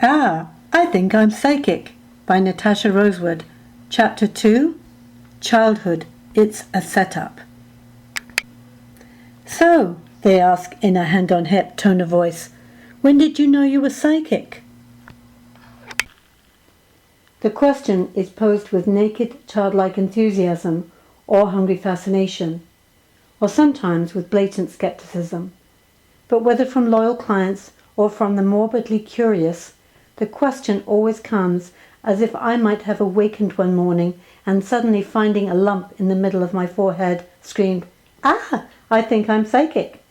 I think I'm psychic by Natasha Rosewood. Chapter 2, Childhood, It's a Setup. So, they ask in a hand-on-hip tone of voice, when did you know you were psychic? The question is posed with naked, childlike enthusiasm or hungry fascination, or sometimes with blatant skepticism. But whether from loyal clients or from the morbidly curious, the question always comes as if I might have awakened one morning and suddenly finding a lump in the middle of my forehead, screamed, I think I'm psychic.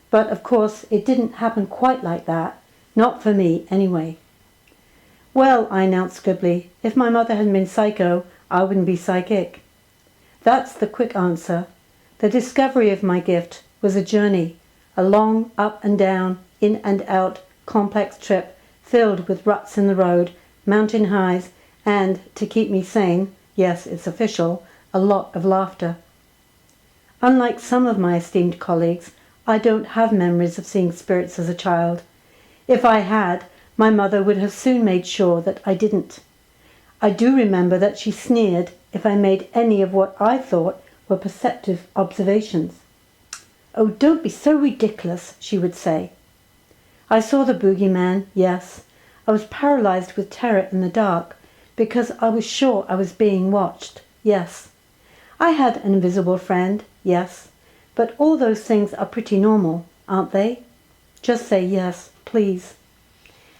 But of course it didn't happen quite like that, not for me anyway. Well, I announced scribbly, if my mother hadn't been psycho, I wouldn't be psychic. That's the quick answer. The discovery of my gift was a journey, a long up and down, in and out, complex trip filled with ruts in the road, mountain highs, and, to keep me sane, yes, it's official, a lot of laughter. Unlike some of my esteemed colleagues, I don't have memories of seeing spirits as a child. If I had, my mother would have soon made sure that I didn't. I do remember that she sneered if I made any of what I thought were perceptive observations. Oh, don't be so ridiculous, she would say. I saw the boogeyman, yes. I was paralyzed with terror in the dark because I was sure I was being watched, yes. I had an invisible friend, yes. But all those things are pretty normal, aren't they? Just say yes, please.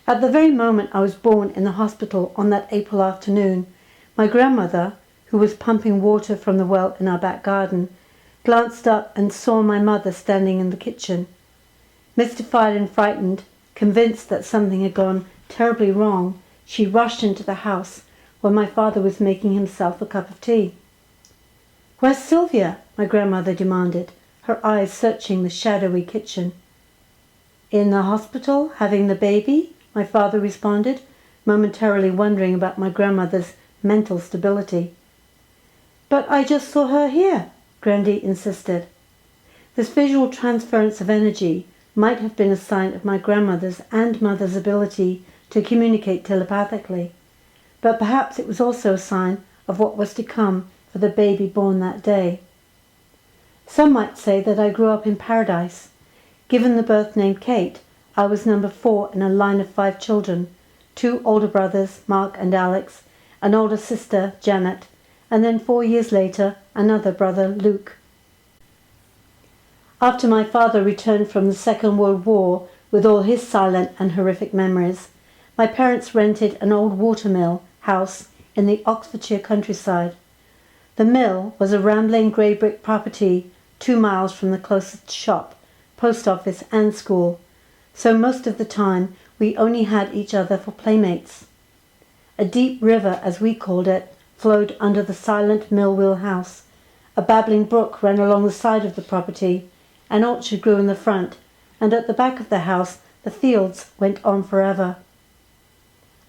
At the very moment I was born in the hospital on that April afternoon, my grandmother, who was pumping water from the well in our back garden, glanced up and saw my mother standing in the kitchen. Mystified and frightened, convinced that something had gone terribly wrong, she rushed into the house where my father was making himself a cup of tea. "Where's Sylvia?" my grandmother demanded, her eyes searching the shadowy kitchen. "In the hospital, having the baby," my father responded, momentarily wondering about my grandmother's mental stability. "But I just saw her here," Grandy insisted. This visual transference of energy might have been a sign of my grandmother's and mother's ability to communicate telepathically, but perhaps it was also a sign of what was to come for the baby born that day. Some might say that I grew up in paradise. Given the birth name Kate, I was number 4 in a line of 5 children, 2 older brothers, Mark and Alex, an older sister, Janet, and then 4 years later, another brother, Luke. After my father returned from the Second World War with all his silent and horrific memories, my parents rented an old watermill house in the Oxfordshire countryside. The mill was a rambling grey brick property 2 miles from the closest shop, post office and school, so most of the time we only had each other for playmates. A deep river, as we called it, flowed under the silent mill wheel house. A babbling brook ran along the side of the property. An orchard grew in the front, and at the back of the house the fields went on forever.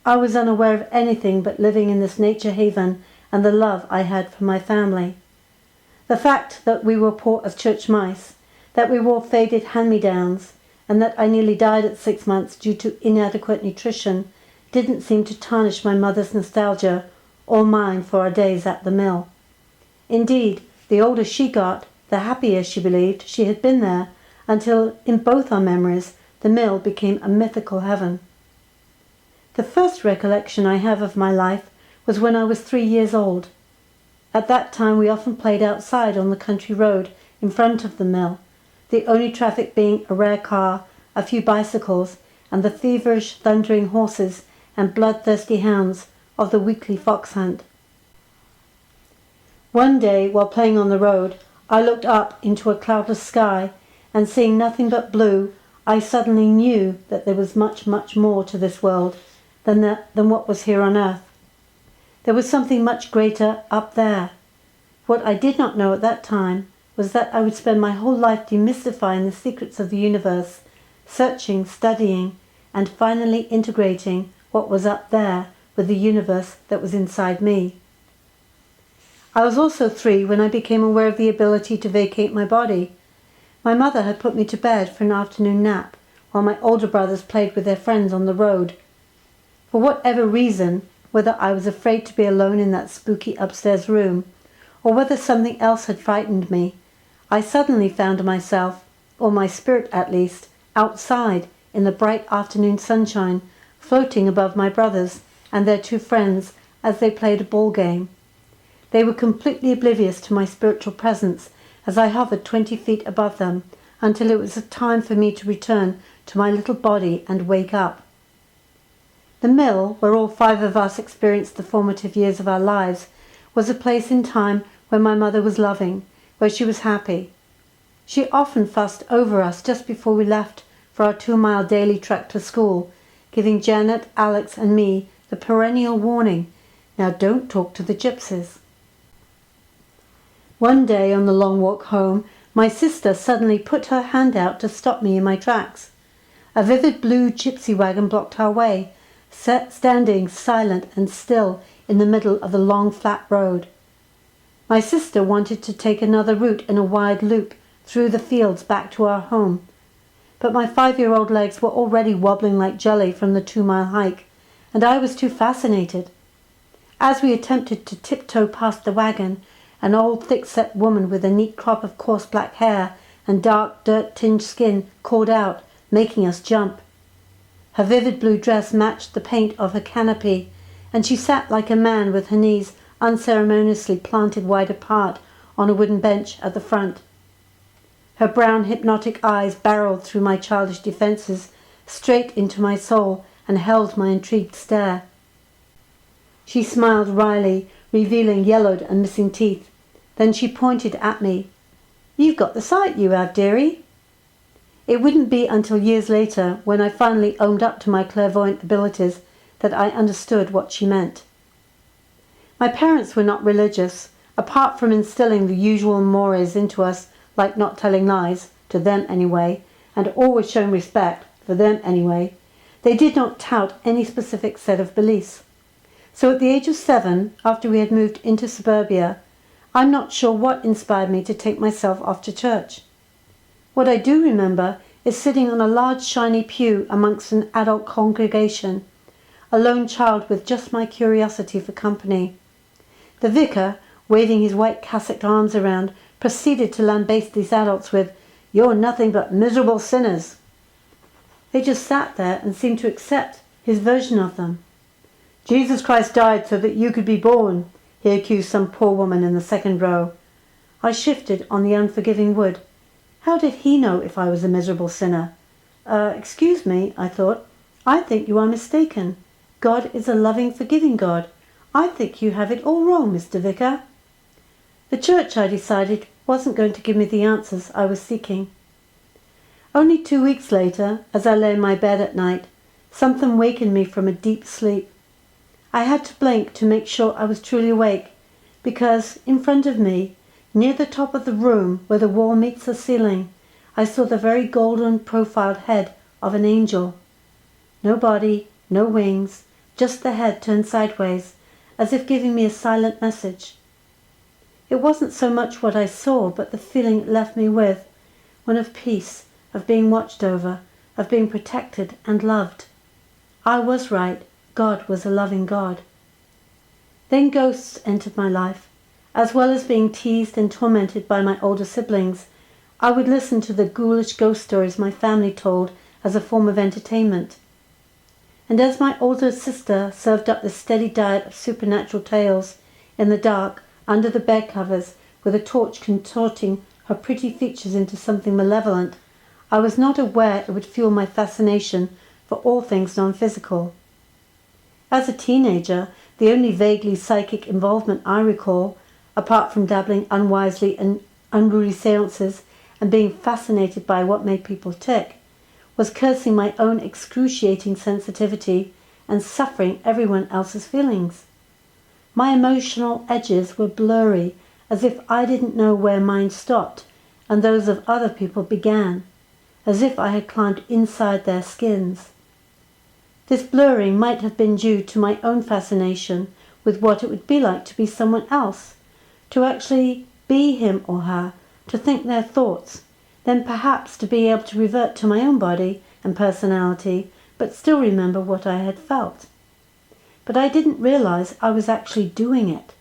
I was unaware of anything but living in this nature haven and the love I had for my family. The fact that we were poor as church mice, that we wore faded hand-me-downs, and that I nearly died at 6 months due to inadequate nutrition didn't seem to tarnish my mother's nostalgia or mine for our days at the mill. Indeed, the older she got, the happier she believed she had been there, until in both our memories the mill became a mythical heaven. The first recollection I have of my life was when I was 3 years old. At that time we often played outside on the country road in front of the mill, the only traffic being a rare car, a few bicycles, and the feverish, thundering horses and bloodthirsty hounds of the weekly fox hunt. One day, while playing on the road, I looked up into a cloudless sky, and seeing nothing but blue, I suddenly knew that there was much, much more to this world than what was here on earth. There was something much greater up there. What I did not know at that time was that I would spend my whole life demystifying the secrets of the universe, searching, studying, and finally integrating what was up there with the universe that was inside me. I was also 3 when I became aware of the ability to vacate my body. My mother had put me to bed for an afternoon nap, while my older brothers played with their friends on the road. For whatever reason, whether I was afraid to be alone in that spooky upstairs room, or whether something else had frightened me, I suddenly found myself, or my spirit at least, outside in the bright afternoon sunshine, floating above my brothers and their two friends as they played a ball game. They were completely oblivious to my spiritual presence as I hovered 20 feet above them until it was time for me to return to my little body and wake up. The mill, where all 5 of us experienced the formative years of our lives, was a place in time where my mother was loving, where she was happy. She often fussed over us just before we left for our 2-mile daily trek to school, giving Janet, Alex and me the perennial warning, "Now don't talk to the gypsies." One day on the long walk home, my sister suddenly put her hand out to stop me in my tracks. A vivid blue gypsy wagon blocked our way, standing silent and still in the middle of the long flat road. My sister wanted to take another route in a wide loop through the fields back to our home, but my 5-year-old legs were already wobbling like jelly from the 2-mile hike, and I was too fascinated. As we attempted to tiptoe past the wagon, an old thick-set woman with a neat crop of coarse black hair and dark dirt-tinged skin called out, making us jump. Her vivid blue dress matched the paint of her canopy, and she sat like a man with her knees unceremoniously planted wide apart on a wooden bench at the front. Her brown hypnotic eyes barreled through my childish defences straight into my soul and held my intrigued stare. She smiled wryly, revealing yellowed and missing teeth. Then she pointed at me. "You've got the sight, you have, dearie." It wouldn't be until years later, when I finally owned up to my clairvoyant abilities, that I understood what she meant. My parents were not religious, apart from instilling the usual mores into us, like not telling lies, to them anyway, and always showing respect, for them anyway. They did not tout any specific set of beliefs. So at the age of 7, after we had moved into suburbia, I'm not sure what inspired me to take myself off to church. What I do remember is sitting on a large shiny pew amongst an adult congregation, a lone child with just my curiosity for company. The vicar, waving his white cassocked arms around, proceeded to lambaste these adults with, "You're nothing but miserable sinners." They just sat there and seemed to accept his version of them. "Jesus Christ died so that you could be born," he accused some poor woman in the second row. I shifted on the unforgiving wood. How did he know if I was a miserable sinner? Excuse me, I thought. I think you are mistaken. God is a loving, forgiving God. I think you have it all wrong, Mr. Vicar. The church, I decided, wasn't going to give me the answers I was seeking. Only 2 weeks later, as I lay in my bed at night, something wakened me from a deep sleep. I had to blink to make sure I was truly awake, because in front of me, near the top of the room where the wall meets the ceiling, I saw the very golden profiled head of an angel. No body, no wings, just the head turned sideways, as if giving me a silent message. It wasn't so much what I saw, but the feeling it left me with, one of peace, of being watched over, of being protected and loved. I was right. God was a loving God. Then ghosts entered my life. As well as being teased and tormented by my older siblings, I would listen to the ghoulish ghost stories my family told as a form of entertainment. And as my older sister served up the steady diet of supernatural tales, in the dark, under the bed covers, with a torch contorting her pretty features into something malevolent, I was not aware it would fuel my fascination for all things non-physical. As a teenager, the only vaguely psychic involvement I recall, apart from dabbling unwisely in unruly seances and being fascinated by what made people tick, was cursing my own excruciating sensitivity and suffering everyone else's feelings. My emotional edges were blurry, as if I didn't know where mine stopped and those of other people began, as if I had climbed inside their skins. This blurring might have been due to my own fascination with what it would be like to be someone else, to actually be him or her, to think their thoughts, then perhaps to be able to revert to my own body and personality, but still remember what I had felt. but I didn't realize I was actually doing it.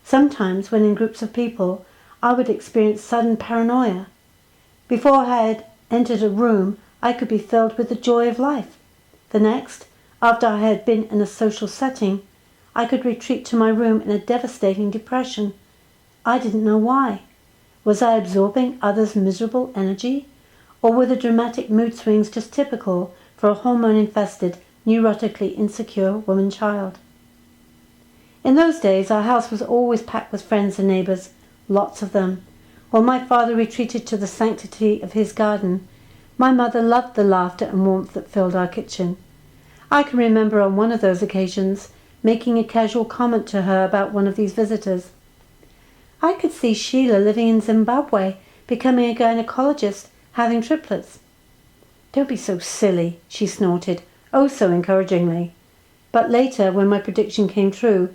Sometimes, when in groups of people, I would experience sudden paranoia. Before I had entered a room, I could be filled with the joy of life. The next, after I had been in a social setting, I could retreat to my room in a devastating depression. I didn't know why. Was I absorbing others' miserable energy? Or were the dramatic mood swings just typical for a hormone-infested, neurotically insecure woman-child? In those days, our house was always packed with friends and neighbours, lots of them. While my father retreated to the sanctity of his garden, my mother loved the laughter and warmth that filled our kitchen. I can remember on one of those occasions making a casual comment to her about one of these visitors. I could see Sheila living in Zimbabwe, becoming a gynecologist, having triplets. Don't be so silly, she snorted, oh so encouragingly. But later, when my prediction came true,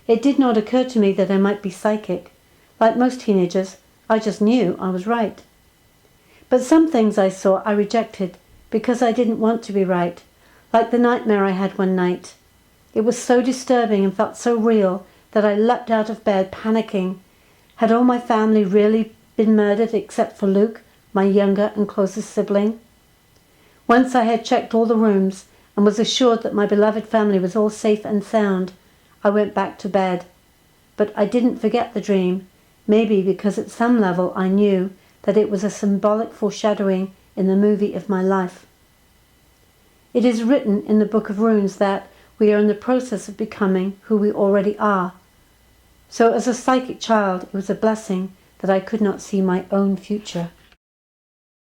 it did not occur to me that I might be psychic. Like most teenagers, I just knew I was right. But some things I saw I rejected because I didn't want to be right, like the nightmare I had one night. It was so disturbing and felt so real that I leapt out of bed, panicking. Had all my family really been murdered except for Luke, my younger and closest sibling? Once I had checked all the rooms and was assured that my beloved family was all safe and sound, I went back to bed. But I didn't forget the dream, maybe because at some level I knew that it was a symbolic foreshadowing in the movie of my life. It is written in the Book of Runes that we are in the process of becoming who we already are. So as a psychic child, it was a blessing that I could not see my own future.